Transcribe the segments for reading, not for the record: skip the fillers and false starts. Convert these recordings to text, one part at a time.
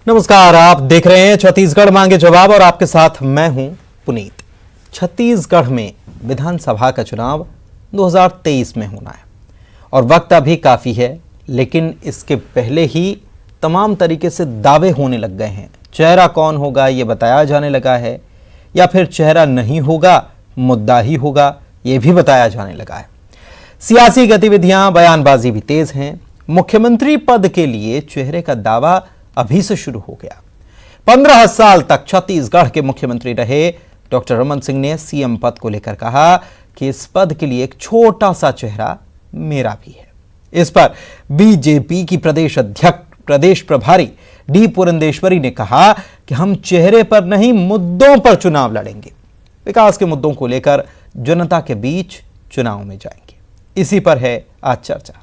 नमस्कार, आप देख रहे हैं छत्तीसगढ़ मांगे जवाब और आपके साथ मैं हूं पुनीत। छत्तीसगढ़ में विधानसभा का चुनाव 2023 में होना है और वक्त अभी काफी है, लेकिन इसके पहले ही तमाम तरीके से दावे होने लग गए हैं। चेहरा कौन होगा ये बताया जाने लगा है, या फिर चेहरा नहीं होगा, मुद्दा ही होगा, ये भी बताया जाने लगा है। सियासी गतिविधियां, बयानबाजी भी तेज हैं। मुख्यमंत्री पद के लिए चेहरे का दावा अभी से शुरू हो गया। 15 साल तक छत्तीसगढ़ के मुख्यमंत्री रहे डॉक्टर रमन सिंह ने सीएम पद को लेकर कहा कि इस पद के लिए एक छोटा सा चेहरा मेरा भी है। इस पर बीजेपी की प्रदेश प्रभारी डी पुरंदेश्वरी ने कहा कि हम चेहरे पर नहीं, मुद्दों पर चुनाव लड़ेंगे। विकास के मुद्दों को लेकर जनता के बीच चुनाव में जाएंगे। इसी पर है आज चर्चा।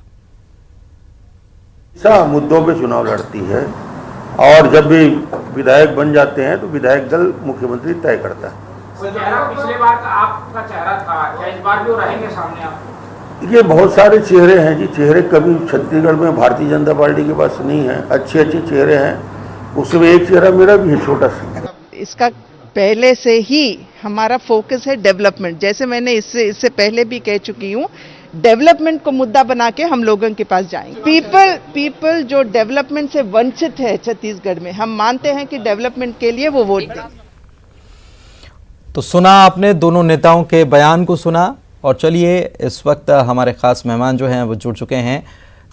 मुद्दों पे चुनाव लड़ती है और जब भी विधायक बन जाते हैं तो विधायक दल मुख्यमंत्री तय करता है। पिछले बार का आपका चेहरा था, क्या इस बार भी रहेंगे सामने आप? ये बहुत सारे चेहरे हैं जी। चेहरे कभी छत्तीसगढ़ में भारतीय जनता पार्टी के पास नहीं है। अच्छे चेहरे हैं, उसमें एक चेहरा मेरा भी है, छोटा सा। इसका पहले से ही हमारा फोकस है डेवलपमेंट। जैसे मैंने इससे पहले भी कह चुकी हूँ, डेवलपमेंट को मुद्दा बना के हम लोगों के पास जाएंगे। पीपल जो डेवलपमेंट से वंचित है छत्तीसगढ़ में, हम मानते हैं कि डेवलपमेंट के लिए वो वोट दें। तो सुना आपने, दोनों नेताओं के बयान को सुना। और चलिए, इस वक्त हमारे खास मेहमान जो हैं वो जुड़ चुके हैं।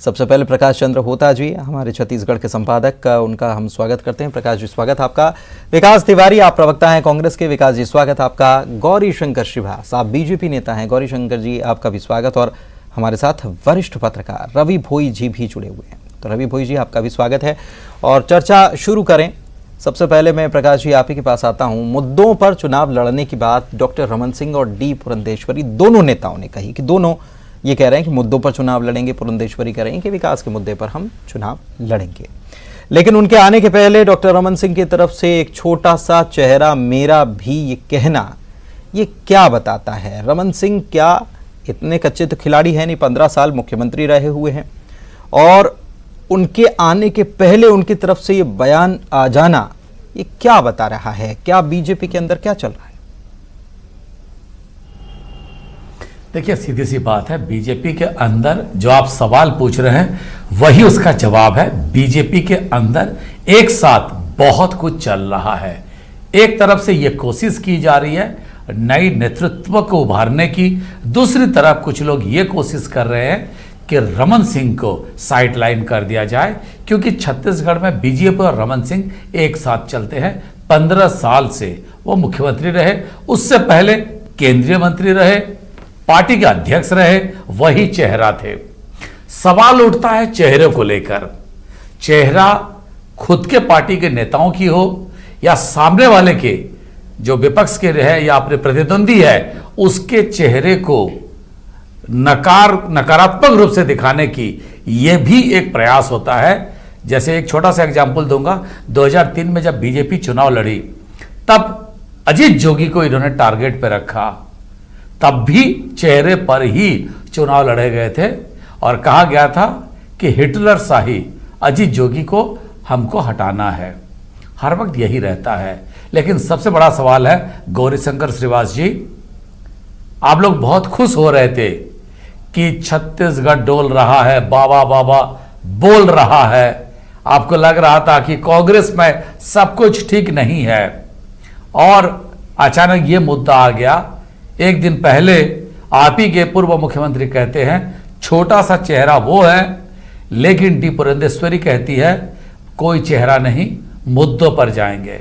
सबसे पहले प्रकाश चंद्र होता जी, हमारे छत्तीसगढ़ के संपादक, उनका हम स्वागत करते हैं। प्रकाश जी, स्वागत आपका। विकास तिवारी, आप प्रवक्ता हैं कांग्रेस के। विकास जी, स्वागत आपका। गौरी शंकर श्रीवास, आप बीजेपी नेता हैं। गौरी शंकर जी, आपका भी स्वागत। और हमारे साथ वरिष्ठ पत्रकार रवि भोई जी भी जुड़े हुए हैं। तो रवि भोई जी, आपका भी स्वागत है। और चर्चा शुरू करें। सबसे पहले मैं प्रकाश जी आप ही के पास आता हूं। मुद्दों पर चुनाव लड़ने की बात डॉक्टर रमन सिंह और डी पुरंदेश्वरी दोनों नेताओं ने कही कि दोनों ये कह रहे हैं कि मुद्दों पर चुनाव लड़ेंगे। पुरंदेश्वरी कह रहे हैं कि विकास के मुद्दे पर हम चुनाव लड़ेंगे। लेकिन उनके आने के पहले डॉक्टर रमन सिंह की तरफ से एक छोटा सा चेहरा मेरा भी, ये कहना, ये क्या बताता है? रमन सिंह क्या इतने कच्चे तो खिलाड़ी हैं नहीं, 15 साल मुख्यमंत्री रहे हुए हैं, और उनके आने के पहले उनकी तरफ से ये बयान आ जाना, ये क्या बता रहा है? क्या बीजेपी के अंदर क्या चल रहा है? देखिए, सीधी सी बात है, बीजेपी के अंदर जो आप सवाल पूछ रहे हैं वही उसका जवाब है। बीजेपी के अंदर एक साथ बहुत कुछ चल रहा है। एक तरफ से यह कोशिश की जा रही है नई नेतृत्व को उभारने की, दूसरी तरफ कुछ लोग ये कोशिश कर रहे हैं कि रमन सिंह को साइडलाइन कर दिया जाए, क्योंकि छत्तीसगढ़ में बीजेपी और रमन सिंह एक साथ चलते हैं। 15 साल से वो मुख्यमंत्री रहे, उससे पहले केंद्रीय मंत्री रहे, पार्टी के अध्यक्ष रहे, वही चेहरा थे। सवाल उठता है चेहरे को लेकर। चेहरा खुद के पार्टी के नेताओं की हो या सामने वाले के जो विपक्ष के रहे या अपने प्रतिद्वंदी है, उसके चेहरे को नकारात्मक रूप से दिखाने की यह भी एक प्रयास होता है। जैसे एक छोटा सा एग्जाम्पल दूंगा, 2003 में जब बीजेपी चुनाव लड़ी, तब अजीत जोगी को इन्होंने टारगेट पे रखा। तब भी चेहरे पर ही चुनाव लड़े गए थे और कहा गया था कि हिटलर शाही अजीत जोगी को हमको हटाना है। हर वक्त यही रहता है। लेकिन सबसे बड़ा सवाल है, गौरी शंकर श्रीवास जी, आप लोग बहुत खुश हो रहे थे कि छत्तीसगढ़ डोल रहा है, बाबा बाबा बोल रहा है। आपको लग रहा था कि कांग्रेस में सब कुछ ठीक नहीं है, और अचानक ये मुद्दा आ गया। एक दिन पहले आप ही के पूर्व मुख्यमंत्री कहते हैं छोटा सा चेहरा वो है, लेकिन डी पुरंदेश्वरी कहती है कोई चेहरा नहीं, मुद्दों पर जाएंगे।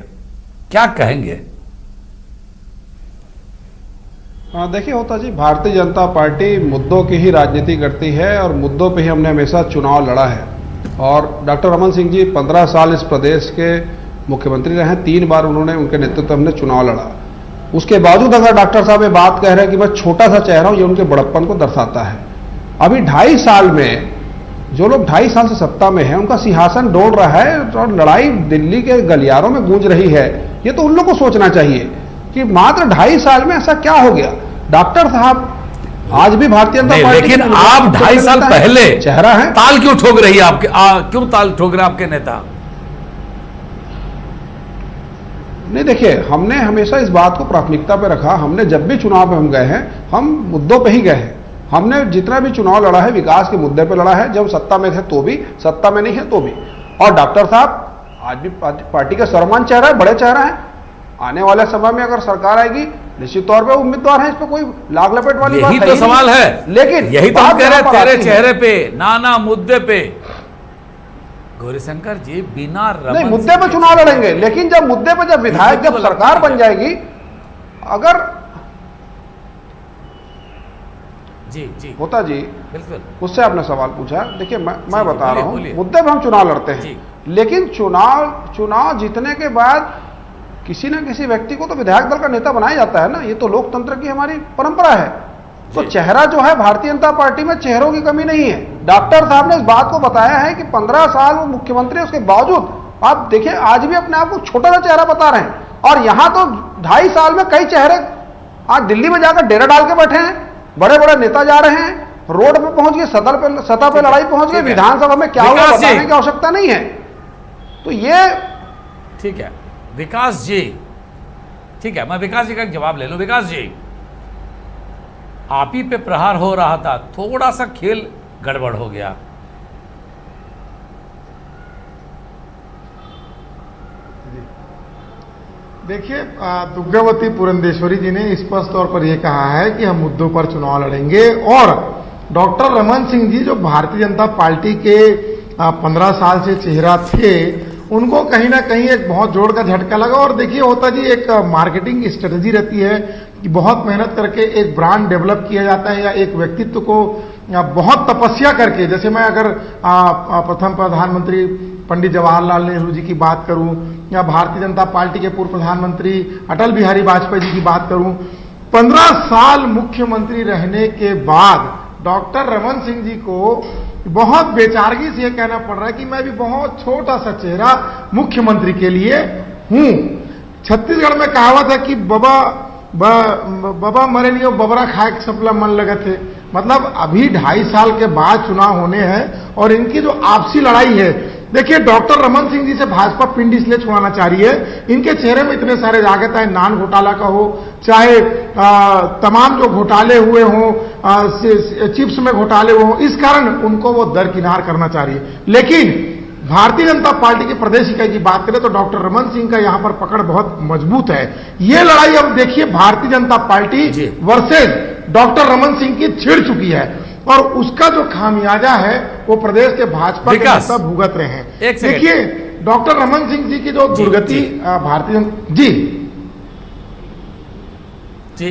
क्या कहेंगे? देखिए होता जी, भारतीय जनता पार्टी मुद्दों की ही राजनीति करती है और मुद्दों पे ही हमने हमेशा चुनाव लड़ा है। और डॉक्टर रमन सिंह जी 15 साल इस प्रदेश के मुख्यमंत्री रहे, 3 बार उन्होंने, उनके नेतृत्व में चुनाव लड़ा। उसके बावजूद अगर डॉक्टर साहब ये बात कह रहे हैं कि मैं छोटा सा चेहरा हूं, ये उनके बड़प्पन को दर्शाता है। अभी 2.5 साल में जो लोग 2.5 साल से सत्ता में हैं, उनका सिंहासन डोल रहा है और लड़ाई दिल्ली के गलियारों में गूंज रही है। ये तो उन लोगों को सोचना चाहिए कि मात्र 2.5 साल में ऐसा क्या हो गया। डॉक्टर साहब आज भी भारतीय जनता पार्टी, लेकिन आप 2.5 साल पहले चेहरा है। ताल क्यों ठोक रही है आपके, क्यों ताल ठोक रहे आपके नेता? नहीं, देखिए, हमने हमेशा इस बात को प्राथमिकता पे रखा। हमने जब भी चुनाव में हम गए हैं, हम मुद्दों पे ही गए हैं। हमने जितना भी चुनाव लड़ा है विकास के मुद्दे पे लड़ा है, जब सत्ता में थे तो भी, सत्ता में नहीं है तो भी। और डॉक्टर साहब आज भी पार्टी का सर्वमान्य चेहरा है, बड़े चेहरा है। आने वाले समय में अगर सरकार आएगी, निश्चित तौर पे उम्मीदवार है, इस पे कोई लाग लपेट वाली बात यही तो सवाल है। लेकिन यही तो हम कह रहे हैं, तेरे है। चेहरे पे नाना मुद्दे पे गौरीशंकर जी बिना नहीं, मुद्दे पे चुनाव लड़ेंगे, लेकिन जब मुद्दे पे जब विधायक जब सरकार बन जाएगी, अगर जी जी होता जी बिल्कुल उससे आपने सवाल पूछा। देखिए, मैं बता बोलिए, रहा हूं, बोलिए। मुद्दे पे हम चुनाव लड़ते हैं, जी। लेकिन चुनाव जीतने के बाद किसी न किसी व्यक्ति को तो विधायक दल का नेता बनाया जाता है ना। ये तो लोकतंत्र की हमारी परंपरा है। तो चेहरा जो है, भारतीय जनता पार्टी में चेहरों की कमी नहीं है। डॉक्टर साहब ने इस बात को बताया है कि 15 साल वो मुख्यमंत्री, उसके बावजूद आप देखिए आज भी अपने आप को छोटा सा चेहरा बता रहे हैं। और यहां तो 2.5 साल में कई चेहरे आज दिल्ली में जाकर डेरा डाल के बैठे हैं, बड़े बड़े नेता जा रहे हैं, रोड पे पहुंच गए, सतह पे लड़ाई पहुंच गई, विधानसभा में क्या हुआ बताने की आवश्यकता नहीं है। तो ये ठीक है विकास जी, ठीक है, मैं विकास जी का एक जवाब ले लूं। विकास जी, आप ही पे प्रहार हो रहा था, थोड़ा सा खेल गड़बड़ हो गया। देखिए, दुर्गावती पुरंदेश्वरी जी ने स्पष्ट तौर पर यह कहा है कि हम मुद्दों पर चुनाव लड़ेंगे। और डॉक्टर रमन सिंह जी जो भारतीय जनता पार्टी के 15 साल से चेहरा थे, उनको कहीं ना कहीं एक बहुत जोर का झटका लगा। और देखिए, होता जी एक मार्केटिंग स्ट्रेटजी रहती है कि बहुत मेहनत करके एक ब्रांड डेवलप किया जाता है, या एक व्यक्तित्व को बहुत तपस्या करके। जैसे मैं अगर प्रथम प्रधानमंत्री पंडित जवाहरलाल नेहरू जी की बात करूं, या भारतीय जनता पार्टी के पूर्व प्रधानमंत्री अटल बिहारी वाजपेयी जी की बात करूं, 15 साल मुख्यमंत्री रहने के बाद डॉक्टर रमन सिंह जी को बहुत बेचारगी से यह कहना पड़ रहा है कि मैं भी बहुत छोटा सा चेहरा मुख्यमंत्री के लिए हूं। छत्तीसगढ़ में कहावत है कि बाबा मरे नहीं, बबरा खाए के सपला मन लगे थे। मतलब अभी 2.5 साल के बाद चुनाव होने हैं, और इनकी जो आपसी लड़ाई है, देखिए डॉक्टर रमन सिंह जी से भाजपा पिंड इसलिए छुड़ाना चाह रही है, इनके चेहरे में इतने सारे दाग हैं, चाहे नान घोटाला का हो, चाहे तमाम जो घोटाले हुए हों, चिप्स में घोटाले हुए हों, इस कारण उनको वो दरकिनार करना चाह रही है। लेकिन भारतीय जनता पार्टी के प्रदेश इकाई की बात करें तो डॉक्टर रमन सिंह का यहां पर पकड़ बहुत मजबूत है। ये लड़ाई अब देखिए Bharatiya Janata party versus doctor Raman Singh की छिड़ चुकी है, और उसका जो खामियाजा है वो प्रदेश के भाजपा के नेता भुगत रहे हैं। देखिए, डॉक्टर रमन सिंह जी की जो दुर्गति भारतीय जनता जी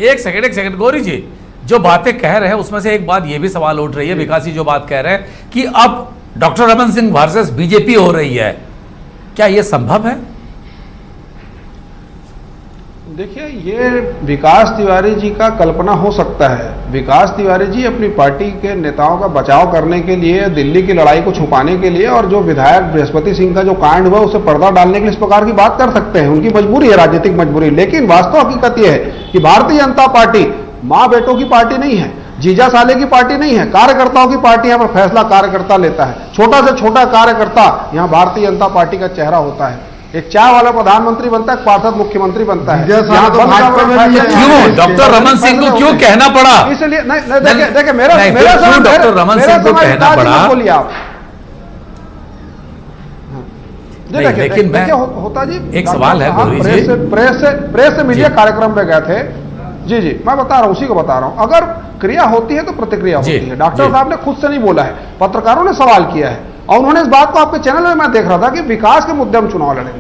एक सेकंड गौरी जी, जो बातें कह रहे हैं उसमें से एक बात ये भी सवाल उठ रही है, विकास जी जो बात कह रहे हैं कि अब doctor Raman Singh versus BJP हो रही है, क्या यह संभव है? देखिए, ये विकास तिवारी जी का कल्पना हो सकता है। विकास तिवारी जी अपनी पार्टी के नेताओं का बचाव करने के लिए, दिल्ली की लड़ाई को छुपाने के लिए, और जो विधायक बृहस्पति सिंह का जो कांड हुआ उसे पर्दा डालने के लिए इस प्रकार की बात कर सकते हैं। उनकी मजबूरी है, राजनीतिक मजबूरी। लेकिन वास्तव हकीकत यह है कि भारतीय जनता पार्टी माँ बेटों की पार्टी नहीं है, जीजा साले की पार्टी नहीं है, कार्यकर्ताओं की पार्टी। यहाँ पर फैसला कार्यकर्ता लेता है। छोटा से छोटा कार्यकर्ता यहाँ भारतीय जनता पार्टी का चेहरा होता है। एक चाय वाला प्रधानमंत्री बनता है, पार्षद मुख्यमंत्री बनता है। क्यों डॉक्टर रमन सिंह को क्यों कहना पड़ा? इसलिए देखिए मेरा डॉक्टर रमन सिंह को कहना पड़ा? बोलिए आप। लेकिन मैं होता जी एक सवाल है, प्रेस से मीडिया कार्यक्रम में गए थे। जी मैं बता रहा हूं, उसी को बता रहा हूं। अगर क्रिया होती है तो प्रतिक्रिया होती है। डॉक्टर साहब ने खुद से नहीं बोला है, पत्रकारों ने सवाल किया है, और उन्होंने इस बात को आपके चैनल में मैं देख रहा था कि विकास के मुद्दे में चुनाव लड़ेंगे।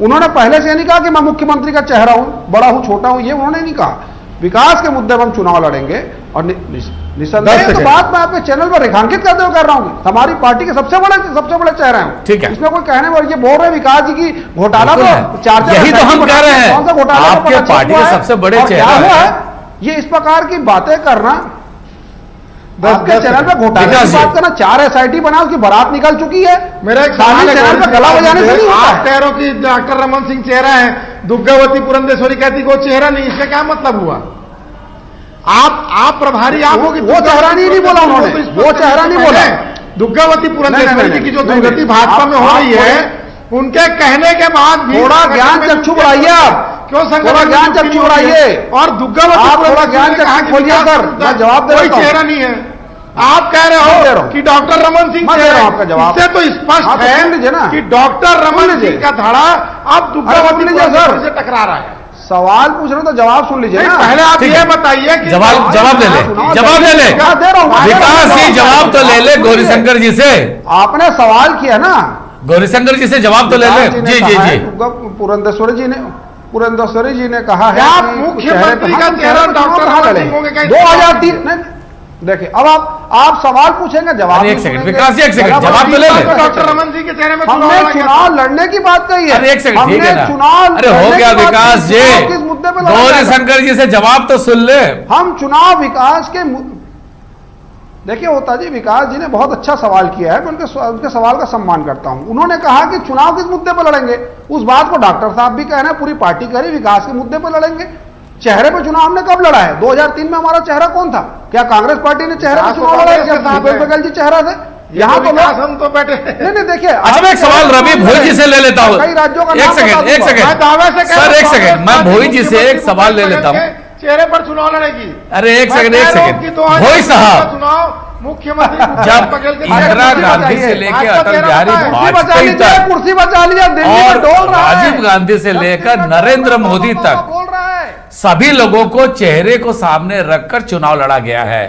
उन्होंने पहले से नहीं कहा कि मैं मुख्यमंत्री का चेहरा हूं, बड़ा हूं, छोटा हूं, ये उन्होंने नहीं कहा। विकास के मुद्दे पर हम चुनाव लड़ेंगे, और निसंदेह तो बात मैं आपके चैनल पर रेखांकित करते हुए कर रहा हूं। हमारी पार्टी के सबसे बड़े चेहरे हैं। ठीक है, इसमें कोई कहने वाले ये बोल रहे विकास जी की घोटाला तो 4 यही तो हम कह रहे हैं, आपके पार्टी के सबसे बड़े चेहरे हैं। ये इस प्रकार की बातें करना, आपके चैनल पे घोटाले की बात करना, 4 SIT बना, उसकी बारात निकल चुकी है। मेरा एक सवाल है, चैनल पे गला बजाने से नहीं होता है। आप कह रहे हो कि डॉक्टर रमन सिंह चेहरा है, दुर्गावती पुरंदेश्वरी कहती को चेहरा नहीं, इसका क्या मतलब हुआ? आप प्रभारी आप हो कि वो चेहरा नहीं बोला उन्होंने, वो चेहरा नहीं बोला। दुर्गावती पुरंदेश्वरी जी की जो दुर्गति भाजपा में हो रही है, उनके कहने के बाद भी थोड़ा ज्ञान चक्षु बढ़ाइए आप, क्यों थोड़ा ज्ञान चक्षु बढ़ाइए और दुग्गावती आप थोड़ा ज्ञान चक्षु खोलिए सर, मैं जवाब दे कोई रहा हूं। चेहरा नहीं है। आप कह रहे हो कि डॉक्टर रमन सिंह मैं दे रहा हूं आपका जवाब। इससे तो स्पष्ट आप तो सुन लीजिए ना। है कि डॉक्टर रमन सिंह का धड़ा अब दुग्गावती सुन लीजिए सर। से टकरा रहा है। सवाल पूछ रहे हो तो जवाब सुन लीजिए ना। पहले आप ठीक ये है। बताइए कि जवाब ले ले, जवाब ले ले। क्या दे रहा हूं? विकास जी जवाब तो ले ले गौरीशंकर जी से, आपने सवाल किया ना, गौरीशंकर जी से जवाब तो ले ले। विकास जी ने जी कहा जी है, पुरंदेश्वरी जी ने कहा है आप कि मुख्यमंत्री का हम चेहरा चेहरे पे डॉक्टर चुनाव रमन लड़े। सिंह होंगे क्या? 2003 नहीं, देखिए अब आप सवाल पूछेंगे, जवाब अरे एक नहीं सेकंड, सुनेंगे। विकास जी एक सेकंड, जवाब तो ले ले। डॉक्टर रमन सिंह के चेहरे में हमने चुनाव चुनाव लड़ने की बात कही है। अरे एक सेकंड, ठीक हमने है ना। चुनाव अरे हो लड़ने गया की बात विकास कही। जी, चुनाव किस मुद्दे पे लड़ा जाएगा? गौरीशंकर जी से जवाब तो सुन ले। हम चुनाव विकास के देखिए होता जी, विकास जी ने बहुत अच्छा सवाल किया है, मैं उनके सवाल का सम्मान करता हूं। उन्होंने कहा कि चुनाव किस मुद्दे पर लड़ेंगे, उस बात को डॉक्टर साहब भी कह रहे हैं, पूरी पार्टी कह रही विकास के मुद्दे पर लड़ेंगे। चेहरे पे चुनाव हमने कब लड़ा है? 2003 में हमारा चेहरा कौन था? क्या कांग्रेस पार्टी ने चेहरे पे चुनाव लड़ा है? क्या भूपेश बघेल जी चेहरा थे? यहाँ तो लोग हम तो बैठे नहीं देखिए। अच्छा मैं एक सवाल रवि भोई जी से ले लेता हूँ। कई राज्यों का एक नाम सेकंड, बता एक दूंगा। सेकंड मैं दावे से कह सर, रहा एक हूं, सेकंड, मैं कांग्रेस भोई जी से एक सवाल ले लेता हूँ। चेहरे पर चुनाव लड़ेगी। अरे एक मैं सेकंड, कह एक रहा हूं सेकंड, कि 2023 भोई का साहब, चुनाव मुख्यमंत्री जब पटेल के इंदिरा चेहरे पर गांधी चुनाव से लेके आज का अटल चेहरा बिहारी बताएं। कुर्सी बचा वाजपेयी लीजिए, तक कुर्सी बचा लीजिए, दिल्ली में और डोल रहा है। राजीव गांधी से लेकर नरेंद्र मोदी तक बोल रहा है। सभी लोगों को चेहरे को सामने रखकर चुनाव लड़ा गया है।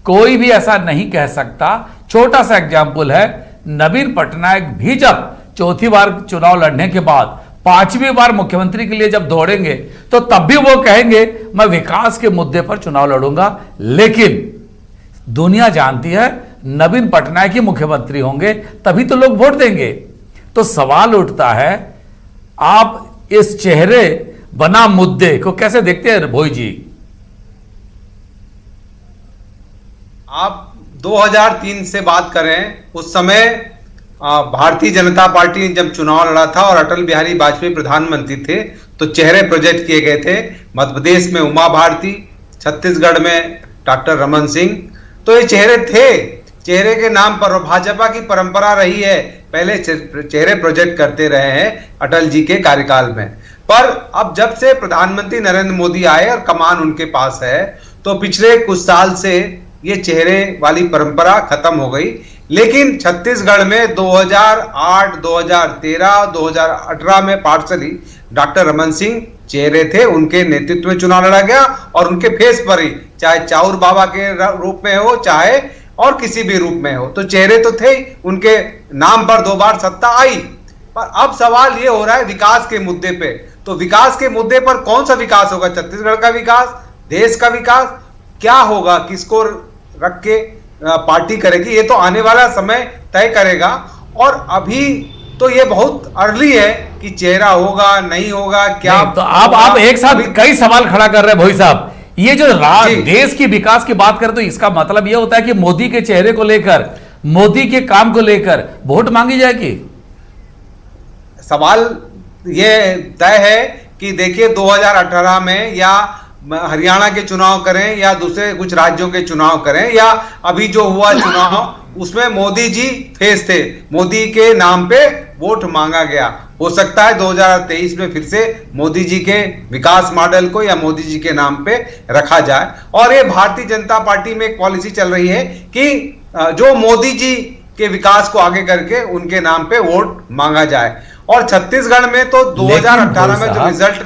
कोई भी ऐसा नहीं कह सकता। छोटा सा एग्जाम्पल है, नवीन पटनायक भी जब चौथी बार चुनाव लड़ने के बाद 5वीं बार मुख्यमंत्री के लिए जब दौड़ेंगे तो तब भी वो कहेंगे मैं विकास के मुद्दे पर चुनाव लड़ूंगा। लेकिन दुनिया जानती है नवीन पटनायक ही मुख्यमंत्री होंगे तभी तो लोग वोट देंगे। तो सवाल उठता है, आप इस चेहरे बना मुद्दे को कैसे देखते हैं भोई जी? आप 2003 से बात करें, उस समय भारतीय जनता पार्टी ने जब चुनाव लड़ा था और अटल बिहारी वाजपेयी प्रधानमंत्री थे तो चेहरे प्रोजेक्ट किए गए थे। मध्य प्रदेश में उमा भारती, छत्तीसगढ़ में डॉक्टर रमन सिंह, तो ये चेहरे थे। चेहरे के नाम पर भाजपा की परंपरा रही है, पहले चेहरे प्रोजेक्ट करते रहे हैं अटल जी के कार्यकाल में। पर अब जब से प्रधानमंत्री नरेंद्र मोदी आए और कमान उनके पास है तो पिछले कुछ साल से ये चेहरे वाली परंपरा खत्म हो गई। लेकिन छत्तीसगढ़ में 2008, 2013, 2018 में पार्षली डॉक्टर रमन सिंह चेहरे थे, उनके नेतृत्व में चुनाव लड़ा गया और उनके फेस पर ही, चाहे चाउर बाबा के रूप में हो चाहे और किसी भी रूप में हो, तो चेहरे तो थे, उनके नाम पर 2 बार सत्ता आई। पर अब सवाल ये हो रहा है विकास के मुद्दे पे, तो विकास के मुद्दे पर कौन सा विकास होगा? छत्तीसगढ़ का विकास, देश का विकास क्या होगा, किसको रख के पार्टी करेगी, ये तो आने वाला समय तय करेगा। और अभी तो ये बहुत अर्ली है कि चेहरा होगा नहीं होगा क्या। तो आप एक साथ कई सवाल खड़ा कर रहे हैं भोई साहब। ये जो देश की विकास की बात करें तो इसका मतलब यह होता है कि मोदी के चेहरे को लेकर, मोदी के काम को लेकर वोट मांगी जाएगी। सवाल ये तय है कि देखिए 2018 में या हरियाणा के चुनाव करें या दूसरे कुछ राज्यों के चुनाव करें या अभी जो हुआ चुनाव उसमें मोदी जी फेस थे, मोदी के नाम पे वोट मांगा गया। हो सकता है 2023 में फिर से मोदी जी के विकास मॉडल को या मोदी जी के नाम पे रखा जाए। और ये भारतीय जनता पार्टी में एक पॉलिसी चल रही है कि जो मोदी जी के विकास को आगे करके उनके नाम पे वोट मांगा जाए। और छत्तीसगढ़ में तो 2018 में जो रिजल्ट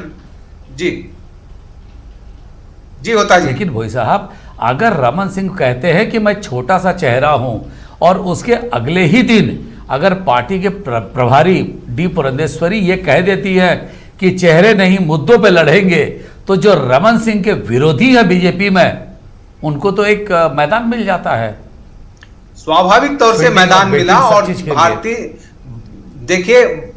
जी होता है। लेकिन भोई साहब, अगर रमन सिंह कहते हैं कि मैं छोटा सा चेहरा हूं और उसके अगले ही दिन अगर पार्टी के प्रभारी डी पुरंदेश्वरी ये कह देती है कि चेहरे नहीं मुद्दों पे लड़ेंगे, तो जो रमन सिंह के विरोधी है बीजेपी में, उनको तो एक मैदान मिल जाता है। स्वाभाविक तौर से मैदान मिला। और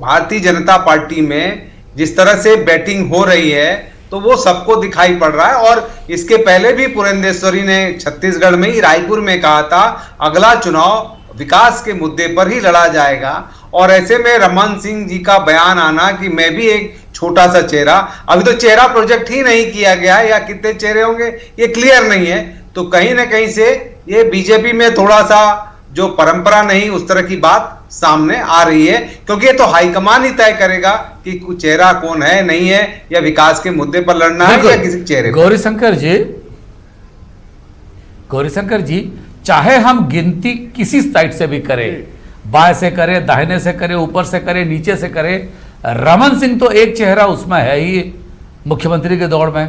भारतीय जनता पार्टी में जिस तरह से बैटिंग हो रही है तो वो सबको दिखाई पड़ रहा है। और इसके पहले भी पुरंदेश्वरी ने छत्तीसगढ़ में ही रायपुर में कहा था अगला चुनाव विकास के मुद्दे पर ही लड़ा जाएगा। और ऐसे में रमन सिंह जी का बयान आना कि मैं भी एक छोटा सा चेहरा, अभी तो चेहरा प्रोजेक्ट ही नहीं किया गया है या कितने चेहरे होंगे ये क्लियर नहीं है, तो कहीं ना कहीं से ये बीजेपी में थोड़ा सा जो परंपरा नहीं उस तरह की बात सामने आ रही है, क्योंकि ये तो हाईकमान ही तय करेगा कि चेहरा कौन है, नहीं है, या विकास के मुद्दे पर लड़ना है या किसी चेहरे पर। गौरीशंकर जी, चाहे हम गिनती किसी साइड से भी करें, बाएं से करें, दाहिने से करें, ऊपर से करें, नीचे से करें, रमन सिंह तो एक चेहरा उसमें है ही मुख्यमंत्री के दौड़ में,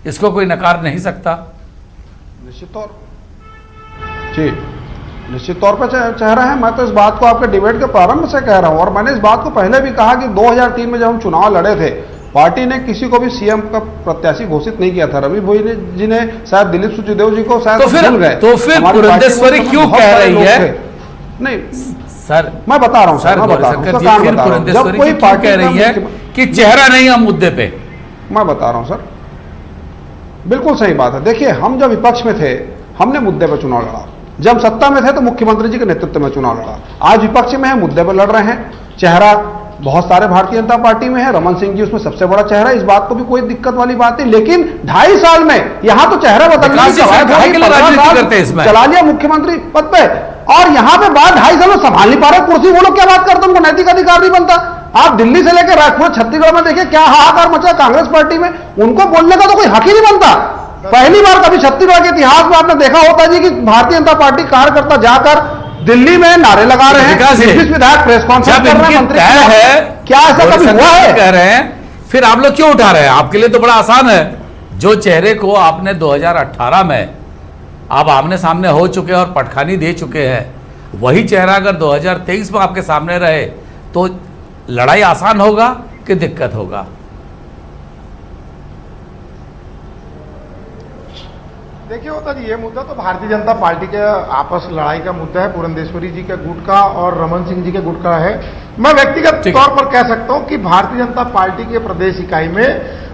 इसको कोई नकार नहीं सकता। निश्चित तौर पर चेहरा है। मैं तो इस बात को आपके डिबेट के प्रारंभ से कह रहा हूं, और मैंने इस बात को पहले भी कहा कि 2003 में जब हम चुनाव लड़े थे, पार्टी ने किसी को भी सीएम का प्रत्याशी घोषित नहीं किया था। रवि भोई जी ने शायद दिलीप सुखदेव जी को शायद भूल गए। तो फिर पुरंदेश्वरी क्यों कह रही है? नहीं सर, मैं बता रहा हूं सर, पुरंदेश्वरी क्यों कह रही है कि चेहरा नहीं हम मुद्दे पे? मैं बता रहा हूं सर, बिल्कुल सही बात है। देखिए, हम जब विपक्ष में थे हमने मुद्दे पर चुनाव लड़ा, जब सत्ता में थे तो मुख्यमंत्री जी के नेतृत्व में चुनाव लड़ा। आज विपक्ष में है, मुद्दे पर लड़ रहे हैं। चेहरा बहुत सारे भारतीय जनता पार्टी में है, रमन सिंह जी उसमें सबसे बड़ा चेहरा है, इस बात को भी कोई दिक्कत वाली बात नहीं। लेकिन 2.5 साल में यहां तो चेहरा बदलने की चला लिया मुख्यमंत्री पद पे, और यहां पे बात 2.5 साल में संभाल नहीं पा रहे कुर्सी। वो लोग क्या बात करते हैं, उनको नैतिक अधिकार नहीं बनता। आप दिल्ली से लेकर राजपुर छत्तीसगढ़ में देखिए क्या हाहाकार मचा कांग्रेस पार्टी में, उनको बोलने का तो कोई हक ही नहीं बनता। पहली बार कभी छत्तीसगढ़ के इतिहास में आपने देखा होता जी कि भारतीय जनता पार्टी कार्यकर्ता जाकर दिल्ली में नारे लगा रहे हैं, विधायक प्रेस कॉन्फ्रेंस कर रहे हैं, मंत्री है, क्या ऐसा कभी हुआ है? कह रहे हैं, फिर आप लोग क्यों उठा रहे हैं? आपके लिए तो बड़ा आसान है। जो चेहरे को आपने 2018 में आप आमने सामने हो चुके और पटखानी दे चुके हैं, वही चेहरा अगर 2023 में आपके सामने रहे तो लड़ाई आसान होगा कि दिक्कत होगा? देखिए होता जी, ये मुद्दा तो भारतीय जनता पार्टी के आपस लड़ाई का मुद्दा है, पुरंदेश्वरी जी के गुट का और रमन सिंह जी के गुट का है। मैं व्यक्तिगत तौर पर कह सकता हूं कि भारतीय जनता पार्टी के प्रदेश इकाई में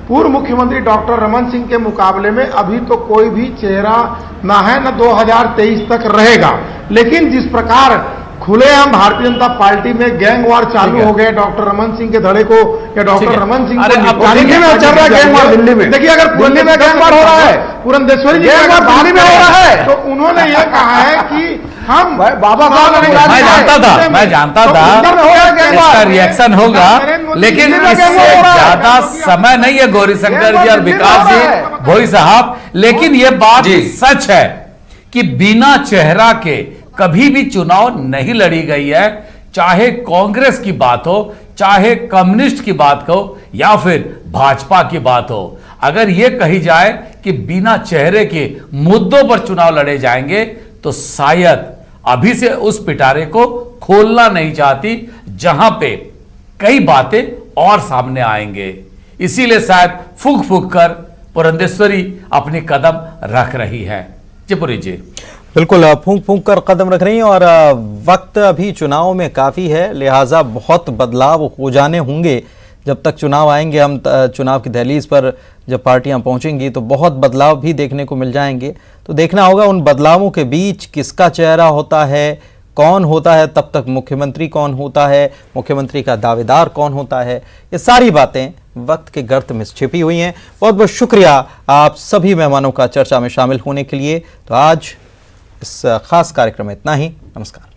पूर्व मुख्यमंत्री डॉक्टर रमन सिंह के मुकाबले में अभी तो कोई भी चेहरा ना है, न 2023 तक रहेगा। लेकिन जिस प्रकार खुलेआम भारतीय जनता पार्टी में गैंग वार चालू हो गए डॉक्टर रमन सिंह के धड़े को, या डॉक्टर रमन सिंह को दिल्ली में चल रहा है गैंग वार। दिल्ली में देखिए, अगर दिल्ली में गैंग वार हो रहा है, पुरंदेश्वरी जी दिल्ली में हो रहा है, तो उन्होंने यह कहा है कि हम बाबा साहब, मैं जानता था इसका रिएक्शन होगा, लेकिन इससे ज्यादा समय नहीं है गौरीशंकर जी और विकास जी, भोई साहब। लेकिन ये बात सच है कि बिना चेहरा के कभी भी चुनाव नहीं लड़ी गई है, चाहे कांग्रेस की बात हो, चाहे कम्युनिस्ट की बात हो, या फिर भाजपा की बात हो। अगर यह कही जाए कि बिना चेहरे के मुद्दों पर चुनाव लड़े जाएंगे, तो शायद अभी से उस पिटारे को खोलना नहीं चाहती, जहां पे कई बातें और सामने आएंगे। इसीलिए शायद फूंक फूंक कर पुरंदेश्वरी अपनी कदम रख रही है। जिपुरी जी, बिल्कुल फूंक फूंक कर कदम रख रही हैं, और वक्त अभी चुनाव में काफ़ी है, लिहाजा बहुत बदलाव हो जाने होंगे। जब तक चुनाव आएंगे, हम चुनाव की दहलीज पर जब पार्टियां पहुंचेंगी तो बहुत बदलाव भी देखने को मिल जाएंगे। तो देखना होगा उन बदलावों के बीच किसका चेहरा होता है, कौन होता है, तब तक मुख्यमंत्री कौन होता है, मुख्यमंत्री का दावेदार कौन होता है। ये सारी बातें वक्त के गर्त में छिपी हुई हैं। बहुत बहुत शुक्रिया आप सभी मेहमानों का चर्चा में शामिल होने के लिए। तो आज इस खास कार्यक्रम में इतना ही। नमस्कार।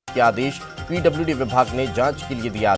के आदेश पीडब्ल्यूडी विभाग ने जांच के लिए दिया।